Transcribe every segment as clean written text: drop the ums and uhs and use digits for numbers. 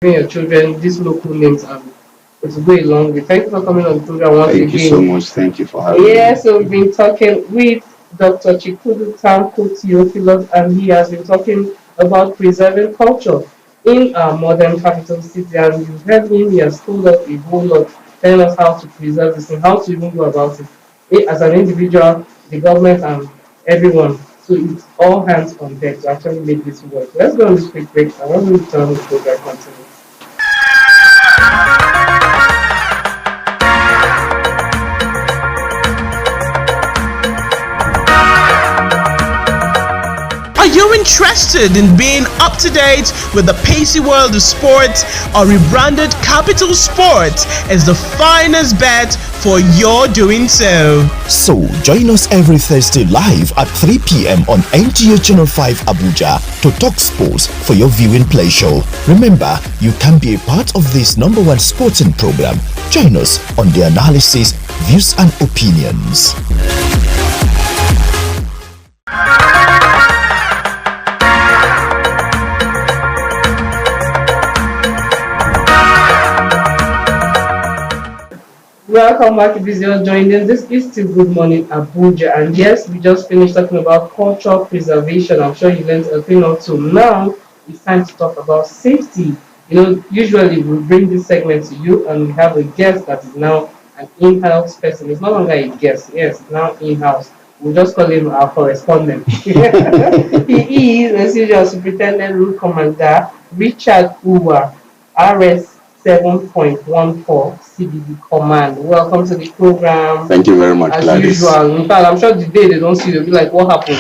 your children these local names and it's go a long way. Thank you for coming on the program once Thank you so again. much. Thank you for having Yeah, me. so we've been talking with Dr. Chikudu Tanko Theophilus, and he has been talking about preserving culture in our modern capital city. And you've heard him, he has told us a whole lot, telling us how to preserve this and how to even go about it. As an individual, the government, and everyone. So it's all hands on deck to actually make this work. Let's go on this quick break. I want to return the program continue. Are you interested in being up to date with the pacey world of sports? Or rebranded Capital Sports is the finest bet for your doing so. So, join us every Thursday live at 3 p.m. on NTA Channel 5 Abuja to talk sports for your viewing pleasure. Remember, you can be a part of this number one sporting program. Join us on the analysis, views and opinions. Welcome back if you're joining. This is still Good Morning Abuja, and yes, we just finished talking about cultural preservation. I'm sure you learned a thing or two. Now it's time to talk about safety. Usually we bring this segment to you, and we have a guest that is now an in-house person. It's no longer a guest. Yes, it's now in-house. We'll just call him our correspondent. He is, as usual, Superintendent Route Commander Richard Uwa, RS 7.14 CBD Command. Welcome to the program. Thank you very much, As Gladys. usual. In fact, I'm sure the day they don't see you, they'll be like, what happened?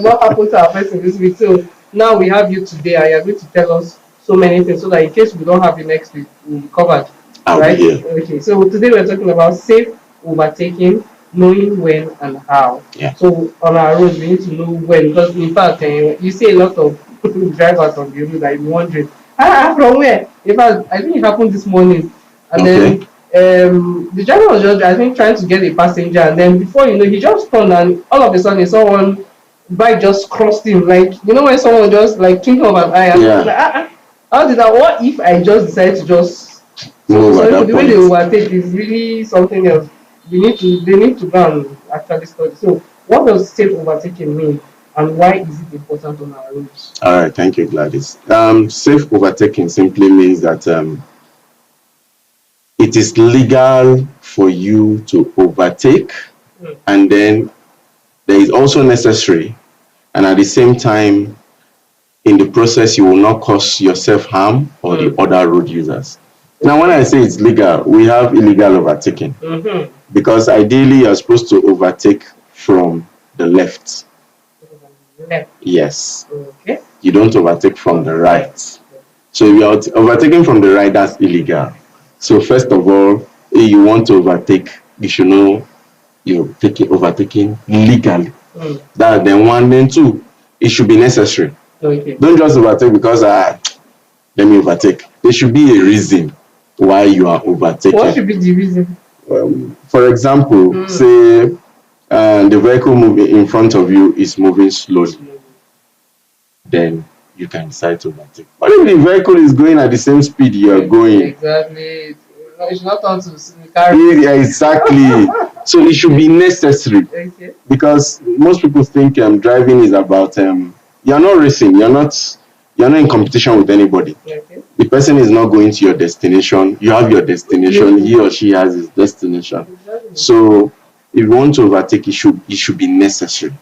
What happened to our person this week? So now we have you today, and you're going to tell us so many things so that in case we don't have you next week, we'll be covered. I'll right? be here. Okay, so today we're talking about safe overtaking, knowing when and how. Yeah. So on our road, we need to know when, because in fact, you see a lot of drivers on the road that you're wondering, from where? In fact, I think it happened this morning, and then the driver was just, I think, trying to get a passenger, and then before you know, he just turned, and all of a sudden, someone bike just crossed him, like when someone just like twinkle of an eye, and Yeah. like, how did that? What if I just decided to just Move at so that the way they point. overtake is really something else. They need to go and actually study. So, what does safe overtaking mean, and why is it important on our roads? All right, thank you, Gladys. Safe overtaking simply means that it is legal for you to overtake, and then there is also necessary, and at the same time, in the process, you will not cause yourself harm or the other road users. Now, when I say it's legal, we have illegal overtaking because ideally you're supposed to overtake from the left. Left. Yes. Okay. You don't overtake from the right. So if you're overtaking from the right, that's illegal. So first of all, if you want to overtake, you should know you're overtaking legally. That's then one. Then two, it should be necessary. Okay. Don't just overtake because let me overtake. There should be a reason why you are overtaking. What should be the reason? For example, say the vehicle moving in front of you is moving slowly, then you can decide to overtake. But if the vehicle is going at the same speed you are going, Exactly. It's not on to carry. yeah, exactly. So it should be necessary. Okay. Because most people think driving is about you're not racing, you're not in competition with anybody. Okay. The person is not going to your destination. You have your destination. He or she has his destination. Exactly. So if you want to overtake, it should be necessary.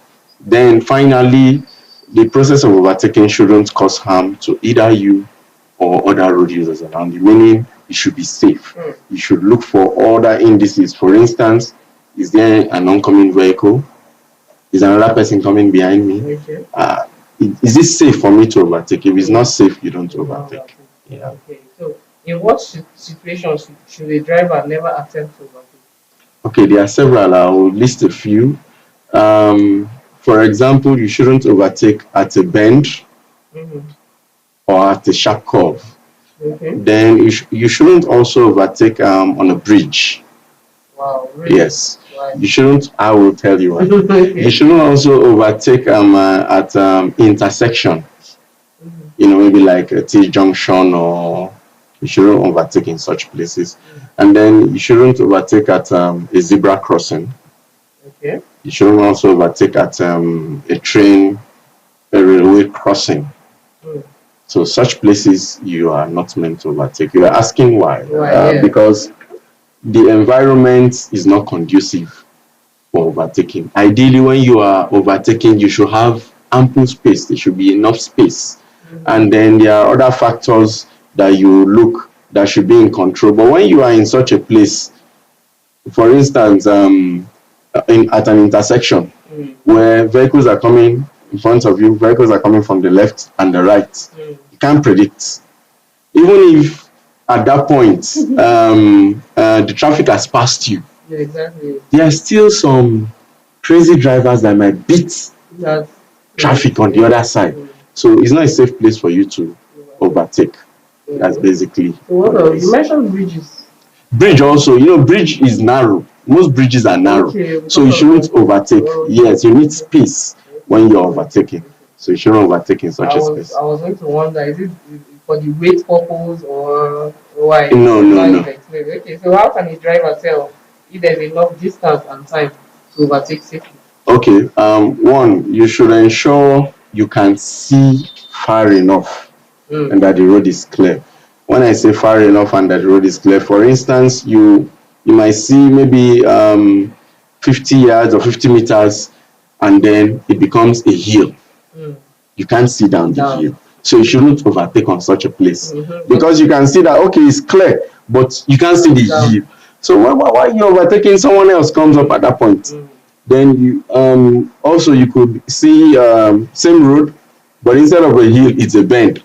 Then finally, the process of overtaking shouldn't cause harm to either you or other road users around you. Meaning, it should be safe. You should look for other indices. For instance, is there an oncoming vehicle? Is another person coming behind me? Okay. Is it safe for me to overtake? If it's not safe, you don't overtake. Yeah. Okay. So, in what situations should a driver never attempt to overtake? Okay, there are several. I'll list a few. For example, you shouldn't overtake at a bend or at a sharp curve. Okay. Then you shouldn't also overtake on a bridge. Wow. Really? Yes. Why? You shouldn't. I will tell you why. You shouldn't also overtake at intersection. maybe like a T junction, or you shouldn't overtake in such places. And then you shouldn't overtake at a zebra crossing. Okay. You shouldn't also overtake at a railway crossing. Mm. So such places you are not meant to overtake. You are asking why? Why, yeah. Because the environment is not conducive for overtaking. Ideally, when you are overtaking, you should have ample space. There should be enough space. And then there are other factors that you look that should be in control. But when you are in such a place, for instance, at an intersection where vehicles are coming in front of you, vehicles are coming from the left and the right, you can't predict. Even if at that point the traffic has passed you, Yeah, exactly. there are still some crazy drivers that might beat That traffic on the other side. So it's not a safe place for you to overtake. That's basically. So what else? You mentioned bridges. Bridge also, bridge is narrow. Most bridges are narrow. Okay, So you shouldn't overtake. Okay. Yes, you need space when you're overtaking. So you shouldn't overtake in such a space. I was going to wonder, is it for the weight purpose or why? No. Okay, so how can a driver tell if there's enough distance and time to overtake safely? Okay, one, you should ensure you can see far enough and that the road is clear. When I say far enough and that the road is clear, for instance, you might see maybe 50 yards or 50 meters, and then it becomes a hill. You can't see down the hill. So you shouldn't overtake on such a place. Because you can see that, okay, it's clear, but you can't see the hill. So why you overtaking? Someone else comes up at that point. Then you also you could see same road, but instead of a hill, it's a bend.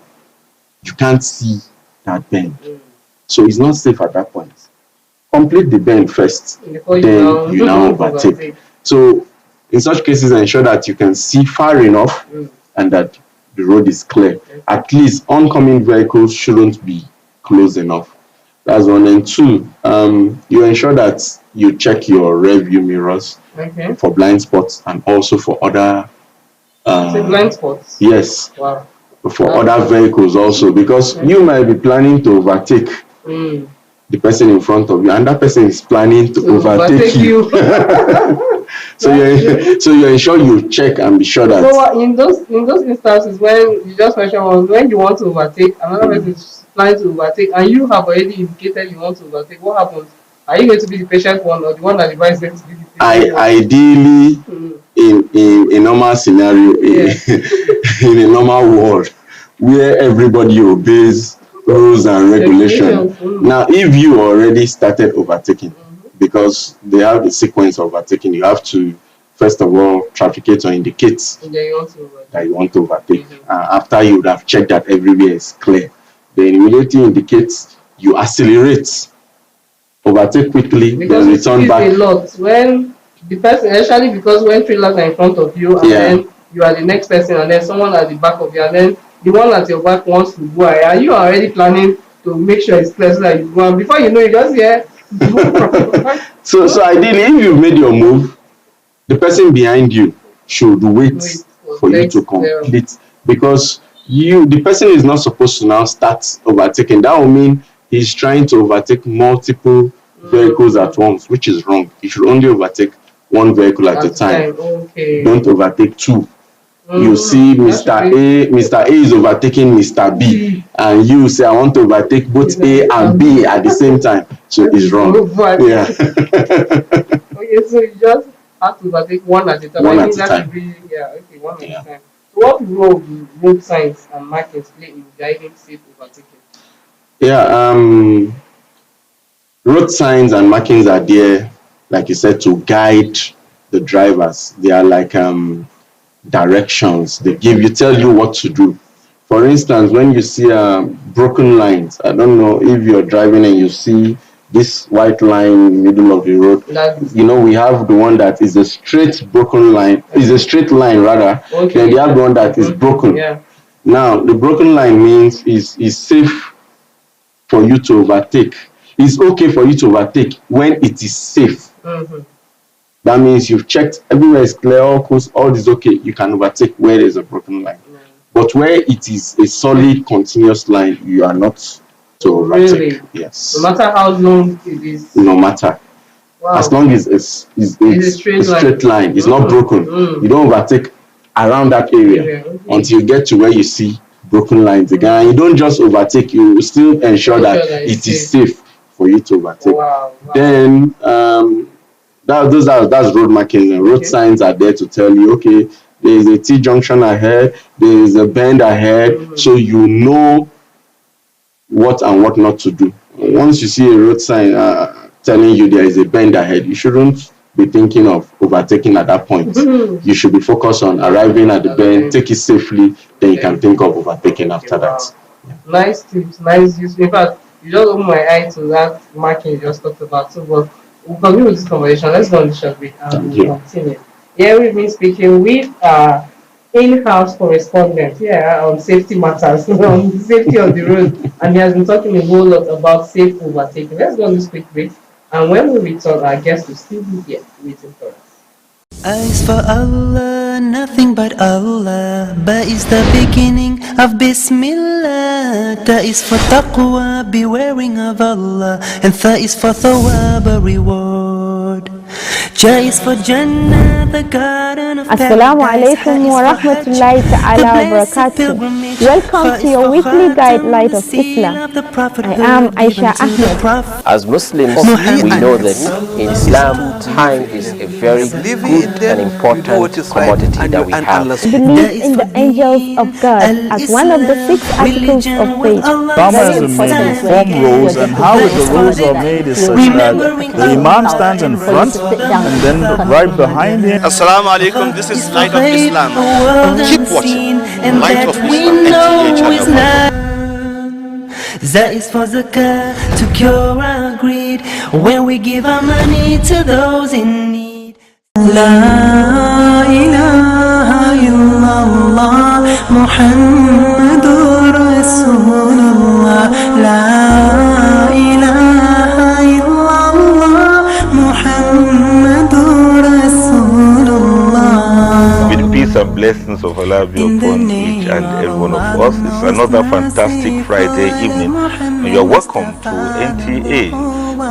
You can't see that bend. So it's not safe at that point. Complete the bend first, then you now overtake. So in such cases, ensure that you can see far enough and that the road is clear. At least oncoming vehicles shouldn't be close enough. That's one. And two, you ensure that you check your rear view mirrors for blind spots and also for other blind spots? Yes. Wow. For other vehicles also, because you might be planning to overtake the person in front of you, and that person is planning to overtake you. So you ensure you check and be sure that. So in those instances when you just mentioned, when you want to overtake, another person is planning to overtake, and you have already indicated you want to overtake, what happens? Are you going to be the patient one or the one that the is going to be the patient one? Ideally, in a normal scenario, in a normal world where everybody obeys rules and regulations. Now, if you already started overtaking, because they have a sequence of overtaking, you have to first of all trafficate or indicate that you want to overtake. After you would have checked that everywhere is clear, then immediately indicates you accelerate, overtake quickly, because then return back. A lot when the person, especially because when trailers are in front of you and then you are the next person and then someone at the back of you and then the one at your back wants to go, and you are already planning to make sure it's clear so that you go, and before you know you just hear so ideally, if you've made your move, the person behind you should wait for you to complete, because the person is not supposed to now start overtaking. That will mean he's trying to overtake multiple vehicles at once, which is wrong. You should only overtake one vehicle at a time. Don't overtake two. You see Mr. A is overtaking Mr. B, and you say I want to overtake both A and B at the same time. So it's wrong. Yeah. Okay, so you just have to overtake one at a time. One at a time. One at a time. So what role do road signs and markings play in guiding safe overtaking? Yeah, road signs and markings are there, like you said, to guide the drivers. They are like directions. They tell you what to do. For instance, when you see broken lines, I don't know if you're driving and you see this white line in the middle of the road. We have the one that is a straight broken line, is a straight line rather. Then they have the one that is broken. Now, the broken line means is safe for you to overtake. It's okay for you to overtake when it is safe. That means you've checked everywhere is clear, all this is okay. You can overtake where there's a broken line. But where it is a solid, continuous line, you are not to overtake. Really? Yes. No matter how long it is. No matter. Wow. As long as it's a straight line, it's not broken. You don't overtake around that area until you get to where you see broken lines again. And you don't just overtake, you still ensure that it is safe for you to overtake. Wow. Then that's road markings, and road signs are there to tell you, okay, there is a T junction ahead, there is a bend ahead, so you know what and what not to do. Once you see a road sign telling you there is a bend ahead, you shouldn't be thinking of overtaking at that point. You should be focused on arriving at the bend, take it safely, then you can think of overtaking after that. Nice tips, nice use. In fact, you just opened my eye to that marking you just talked about. So, but we'll continue with this conversation. Let's go on the short break and we'll continue. Here we've been speaking with in-house correspondent on safety matters, on safety on the road, and he has been talking a whole lot about safe overtaking. Let's go on this quick break, and when we return, our guest will still be here waiting for us. Eyes for Allah, nothing but Allah. Ba is the beginning of Bismillah. Ta is for taqwa, bewaring of Allah. And Tha is for thawab, a reward. Ja is for Jannah, the garden of Assalamu alaikum wa rahmatullahi ta'ala wa barakatuh. Welcome to your weekly guide, Light of Islam. I am Aisha Ahmed. As Muslims, we know that in Islam, time is a very good and important commodity that we have. Believe in the angels of God as one of the 6 articles of faith. Dhamma is the main form rules, and how the rules are made is such that the Imam stands in front and then right behind him. Assalamu alaikum, this is Light of Islam. Keep watching Light of Islam channel. Za is for zakah, to cure our greed, when we give our money to those in need. La ilaha illallah, Muhammadur Rasulullah. La ilaha illallah, Muhammadur Rasulullah. May the peace and blessings of Allah be upon each and every one of us. It's another fantastic Friday evening, and you're welcome to NTA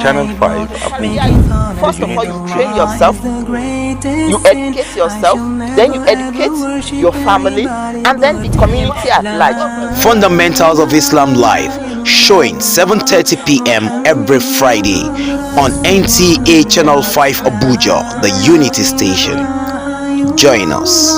Channel 5 Abuja. First of all, you train yourself, you educate yourself, then you educate your family, and then the community at large. Fundamentals of Islam Live, showing 7:30 p.m. every Friday on NTA Channel 5 Abuja, the Unity Station. Join us.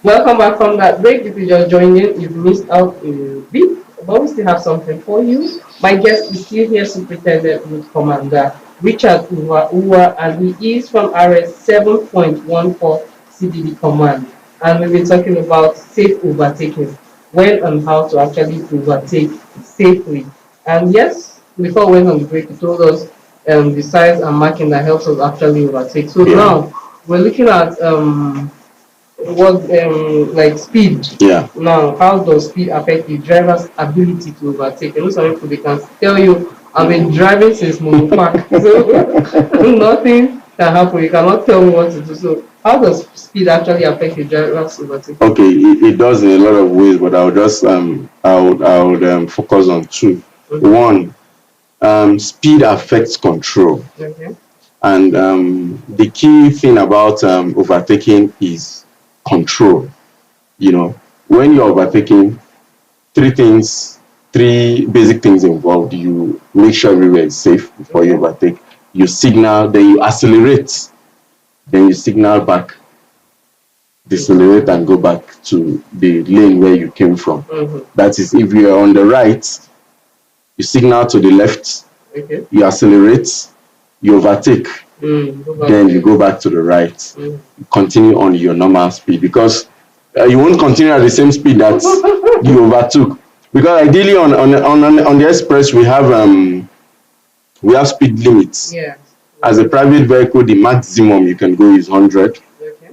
Welcome back from that break. If you just joined in, you've missed out a bit, but we still have something for you. My guest is still here, Superintendent Route Commander Richard Uwa, and he is from RS 7.14 CDD Command. And we've been talking about safe overtaking, when and how to actually overtake safely. And yes, before we went on the break, he told us the size and marking that helps us actually overtake. So now we're looking at like speed. Now, how does speed affect the driver's ability to overtake? You know, some people, they can tell you, I've been driving since Monopark, so nothing can happen. You cannot tell me what to do. So how does speed actually affect the driver's overtake? Okay, it does in a lot of ways, but I'll just I would focus on 2. One, speed affects control. And the key thing about overtaking is control. You know, when you're overtaking, 3 basic things involved. You make sure everywhere is safe before you overtake. You signal, then you accelerate, then you signal back, decelerate, and go back to the lane where you came from. That is, if you are on the right, you signal to the left, you accelerate, you overtake, then you go back to the right, continue on your normal speed, because you won't continue at the same speed that you overtook. Because ideally on the express we have speed limits. As a private vehicle, the maximum you can go is 100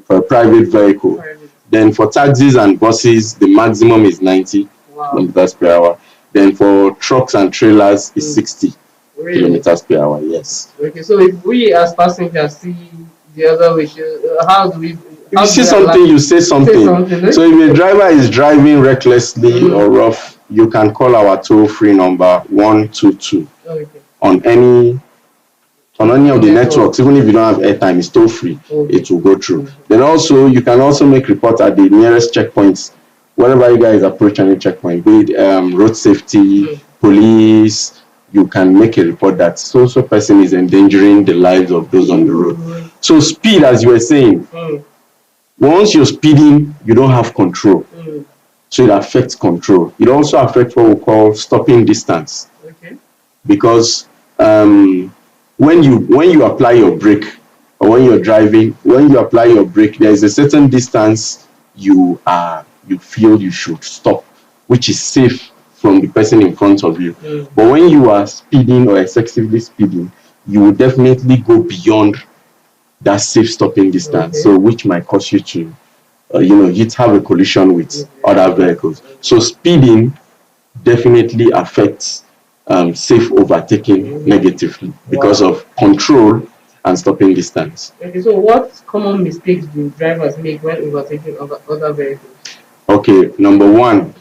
for a private vehicle. Then for taxis and buses, the maximum is 90 kilometers per hour. Then for trucks and trailers, it's 60 kilometers per hour. Yes. Okay, so if we as passengers see the other way, how do we? If you see something, you say something. So if a driver is driving recklessly or rough, you can call our toll-free number 122 on any of the networks. Even if you don't have airtime, it's toll-free. It will go through. Then also, you can also make report at the nearest checkpoints. Wherever you guys approach any checkpoint, be it road safety, police, you can make a report that so person is endangering the lives of those on the road. So speed, as you were saying, once you're speeding, you don't have control. So it affects control. It also affects what we call stopping distance. Because when you apply your brake, or when you're driving, when you apply your brake, there is a certain distance you feel you should stop, which is safe from the person in front of you. But when you are speeding or excessively speeding, you will definitely go beyond that safe stopping distance, so which might cause you to have a collision with other vehicles. So speeding definitely affects safe overtaking negatively because of control and stopping distance. Okay, so what common mistakes do drivers make when overtaking other vehicles? Okay, number one,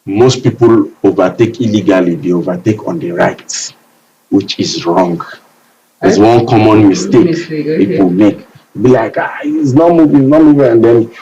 most people overtake illegally. They overtake on the right, which is wrong. There's one common mistake people make. Be like, it's not moving, and then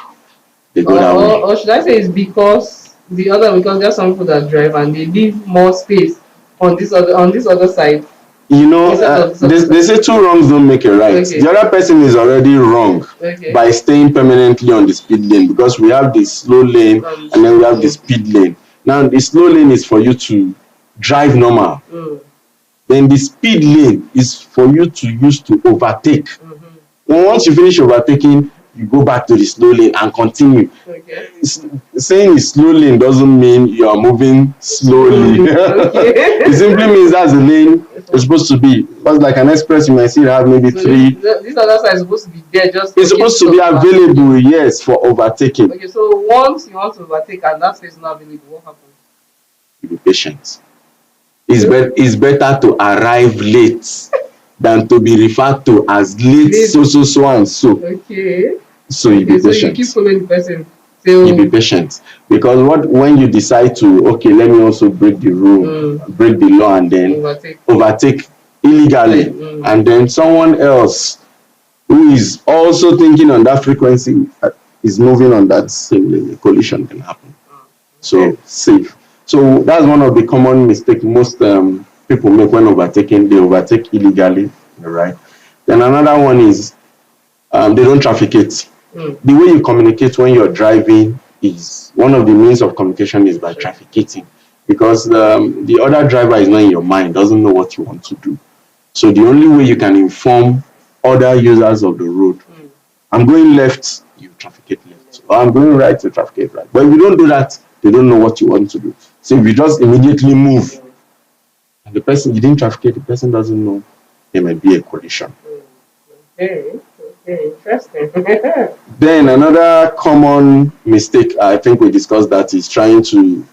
they go that way. Or should I say it's because there's some people that drive and they leave more space on this other side. They say two wrongs don't make a right. The other person is already wrong by staying permanently on the speed lane, because we have the slow lane and then we have the speed lane. Now the slow lane is for you to drive normal. Then the speed lane is for you to use to overtake. And once you finish overtaking, you go back to the slow lane and continue. Saying it's slow lane doesn't mean you are moving slowly. It simply means that's the lane it's supposed to be. Because like an express, you might see it have maybe three. This other side is supposed to be there just. It's supposed to be available, yes, for overtaking. Okay, so once you want to overtake and that space is not available, what happens? You be patient. It's better to arrive late than to be referred to as late so and so. Okay. So you be patient. So you keep following the person. You be patient, because when you decide to, okay, let me also break the rule, break the law, and then overtake illegally, and then someone else who is also thinking on that frequency is moving on that same lane, a collision can happen. So safe. So that's one of the common mistakes most people make when overtaking. They overtake illegally, right? Then another one is they don't trafficate. The way you communicate when you're driving is one of the means of communication is by trafficating, because the other driver is not in your mind, doesn't know what you want to do. So the only way you can inform other users of the road, I'm going left, you trafficate left, or I'm going right, you trafficate right. But if you don't do that, they don't know what you want to do. So if you just immediately move, and the person you didn't trafficate, the person doesn't know, there might be a collision. Okay, interesting. Then another common mistake, I think we discussed that, is trying to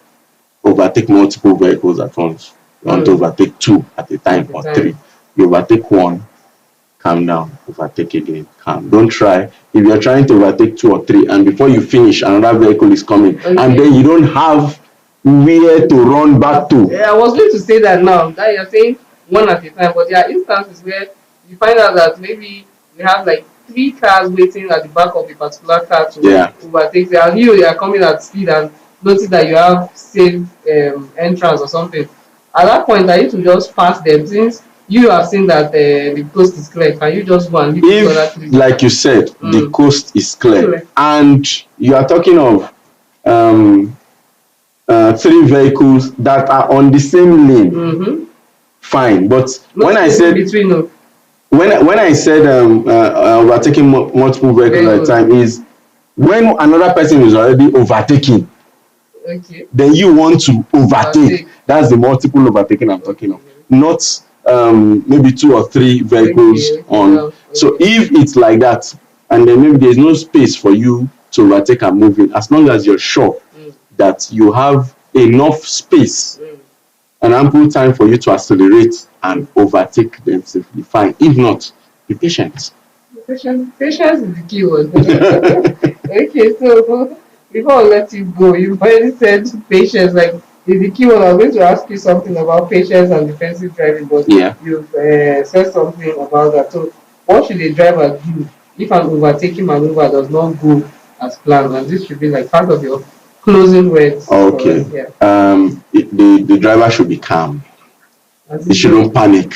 overtake multiple vehicles at once. You want to overtake two at a time or three. You overtake one, calm down, overtake again, calm. Don't try. If you're trying to overtake two or three and before you finish, another vehicle is coming, and then you don't have where to run back to. Yeah, I was going to say that now. That you're saying one at a time, but there are instances where you find out that maybe we have like 3 cars waiting at the back of a particular car to overtake, and you are coming at speed and notice that you have safe entrance or something. At that point, I need to just pass them, since you have seen that the coast is clear. Can you just go and leave the other 3? Like you said, the coast is clear, and you are talking of 3 vehicles that are on the same lane. Fine, but when I said when I said overtaking multiple vehicles at a time, is when another person is already overtaking, then you want to overtake. That's the multiple overtaking I'm talking of, not maybe 2 or 3 vehicles on. So if it's like that, and then maybe there's no space for you to overtake and move in, as long as you're sure that you have enough space and ample time for you to accelerate and overtake them safely. Fine. If not, be patient. Patience is the key word. Okay, so before I let you go, you've already said patience, like is the key word. I was going to ask you something about patience and defensive driving, but you've said something about that. So, what should a driver do if an overtaking maneuver does not go as planned? And this should be like part of your closing words. Okay. The driver should be calm. He shouldn't panic.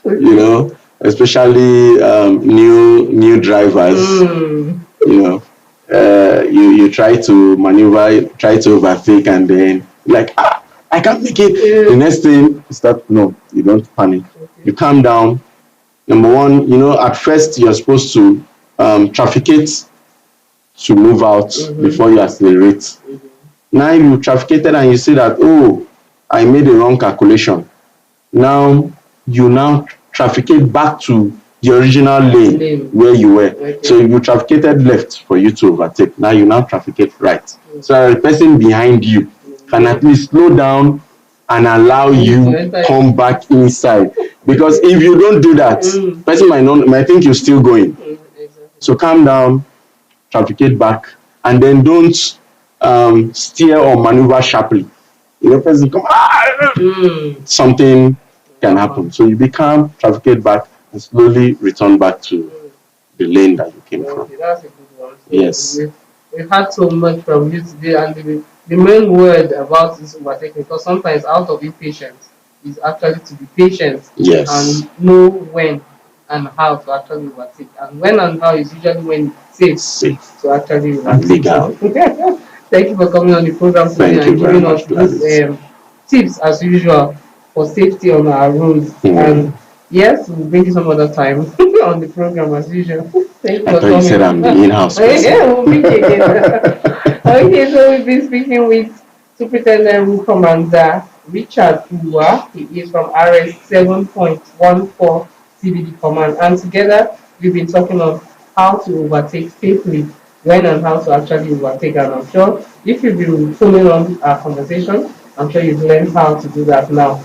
You know, especially new drivers. You know, you try to maneuver, try to overtake, and then like I can't make it. The next thing you start. No, you don't panic. You calm down. Number one, you know, at first you're supposed to trafficate to move out before you accelerate. Now you trafficated and you see that, oh, I made a wrong calculation. Now you trafficate back to the original lane where you were. Okay. So you trafficated left for you to overtake. Now you trafficate right. So the person behind you can at least slow down and allow you come back inside. Because if you don't do that, person might think you're still going. So calm down, trafficate back, and then don't steer or maneuver sharply. You know, person come, something can happen. So you become trafficate back and slowly return back to the lane that you came from. That's a good one. So yes. We've had so much from you today, and the main word about this overtaking, because sometimes out of impatience is actually to be patient. Yes. And know when and how to actually overtake. And when and how is usually when it's safe to actually overtake. And legal. Thank you for coming on the program today and giving us these tips as usual for safety on our roads. And yes, we'll bring you some other time on the program as usual. Thank you for coming. You said I'm the in-house person. Yeah, we'll bring you again. Okay, so we've been speaking with Superintendent Commander Richard Uwa. He is from RS 7.14 CBD Command, and together we've been talking of how to overtake safely, when and how to actually overtake. And I'm sure if you've been following on our conversation, I'm sure you've learned how to do that now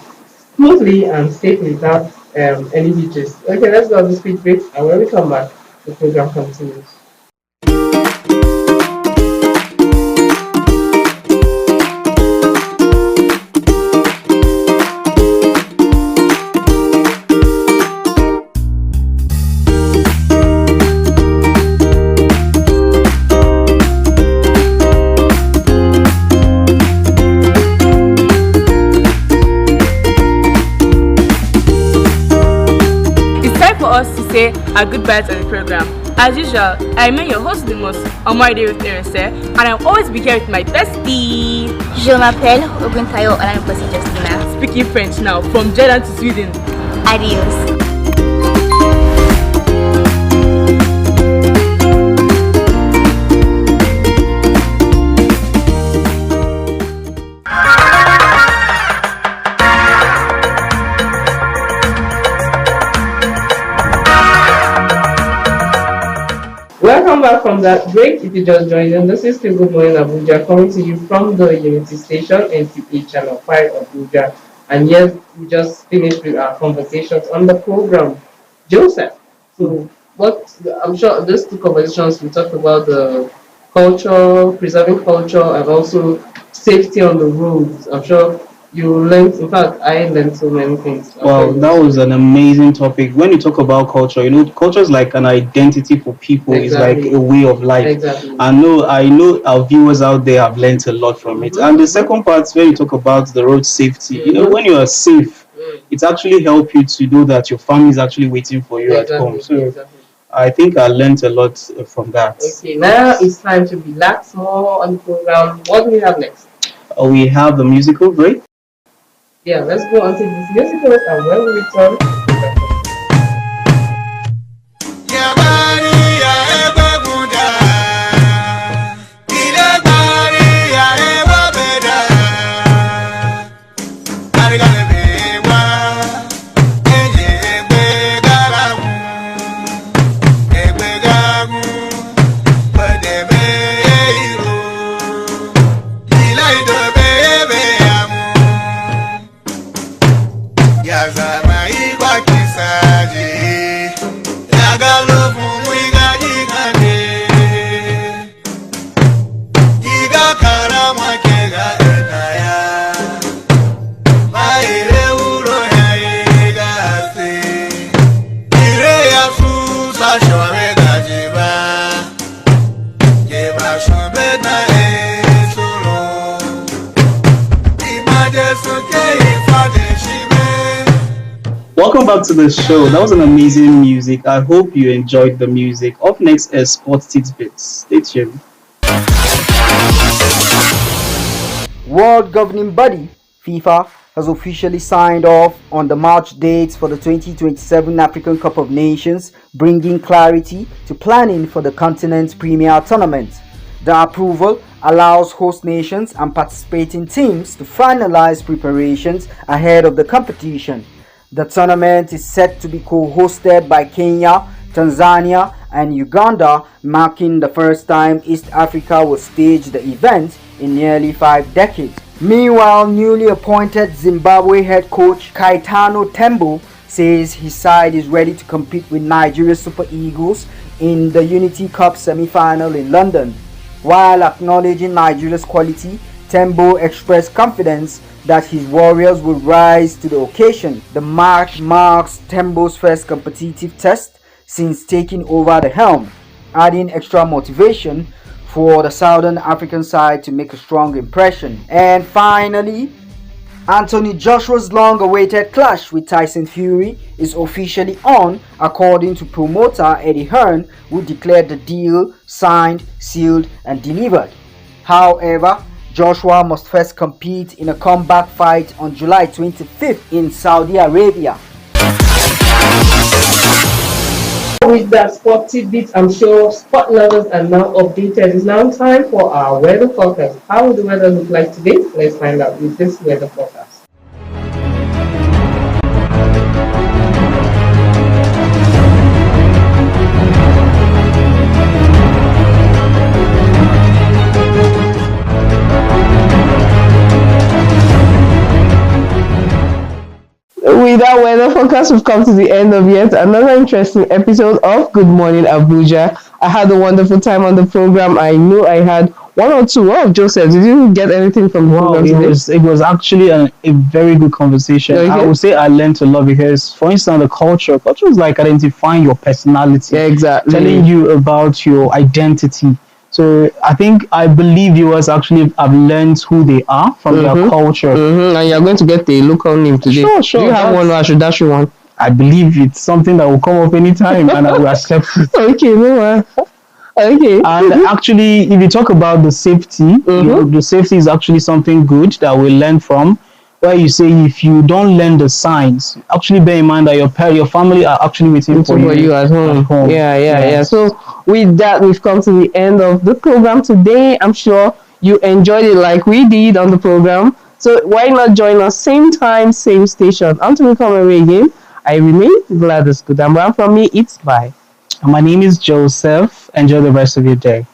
smoothly and safely without any hitches. Okay, let's go to the speed break, and when we come back, the program continues. Say a goodbye to the program. As usual, I remain your host the most, Omaride with Erese, and I'll always be here with my bestie. Je m'appelle Oguntayo and I'm Bessie Justina. Speaking French now, from Jordan to Sweden. Adios. Welcome back from that break. If you just joined in, this is still Good Morning Abuja, coming to you from the Unity Station, NTA Channel 5 Abuja. And yes, we just finished with our conversations on the program. Joseph, so I'm sure these two conversations, we talked about the culture, preserving culture, and also safety on the roads. I'm sure you learned, in fact, I learned so many things. Wow, that was an amazing topic. When you talk about culture, culture is like an identity for people. Exactly. It's like a way of life. Exactly. I know our viewers out there have learned a lot from it. And the second part, when you talk about the road safety, when you are safe, it actually helps you to know that your family is actually waiting for you at home. So I think I learned a lot from that. Okay, now it's time to relax more on the program. What do we have next? We have the musical break. Yeah, let's go on to this musical, and when we return, Welcome back to the show. That was an amazing music. I hope you enjoyed the music. Up next is Sports Tidbits. Stay tuned. World governing body FIFA has officially signed off on the March dates for the 2027 African Cup of Nations, bringing clarity to planning for the continent's premier tournament. The approval allows host nations and participating teams to finalize preparations ahead of the competition. The tournament is set to be co-hosted by Kenya, Tanzania, and Uganda, marking the first time East Africa will stage the event in nearly 5 decades. Meanwhile, newly appointed Zimbabwe head coach Kaitano Tembo says his side is ready to compete with Nigeria's Super Eagles in the Unity Cup semi-final in London. While acknowledging Nigeria's quality, Tembo expressed confidence that his Warriors will rise to the occasion. The match marks Tembo's first competitive test since taking over the helm, adding extra motivation for the Southern African side to make a strong impression. And finally, Anthony Joshua's long-awaited clash with Tyson Fury is officially on, according to promoter Eddie Hearn, who declared the deal signed, sealed, and delivered. However, Joshua must first compete in a comeback fight on July 25th in Saudi Arabia. With that sport tidbit, I'm sure sport lovers are now updated. It's now time for our weather forecast. How will the weather look like today? Let's find out with this weather forecast. With our weather forecast, we've come to the end of yet another interesting episode of Good Morning Abuja. I had a wonderful time on the program. I knew I had one or two. Oh, Joseph, did you get anything from the program today? It was actually a very good conversation. Okay. I would say I learned a lot because, for instance, the culture is like identifying your personality. Yeah, exactly. Telling you about your identity. So I believe viewers actually have learned who they are from their culture. And you're going to get a local name today. Sure. Do you have one or I should dash you one? I believe it's something that will come up anytime and I will accept it. Okay, no worries. Okay. And actually, if you talk about the safety, the safety is actually something good that we learn from. Where you say if you don't learn the signs, actually bear in mind that your family are actually waiting for you at home. Yeah. So with that, we've come to the end of the program today. I'm sure you enjoyed it like we did on the program. So why not join us same time, same station? Until we come away again, I remain Gladys Kudambra. From me, it's bye. My name is Joseph. Enjoy the rest of your day.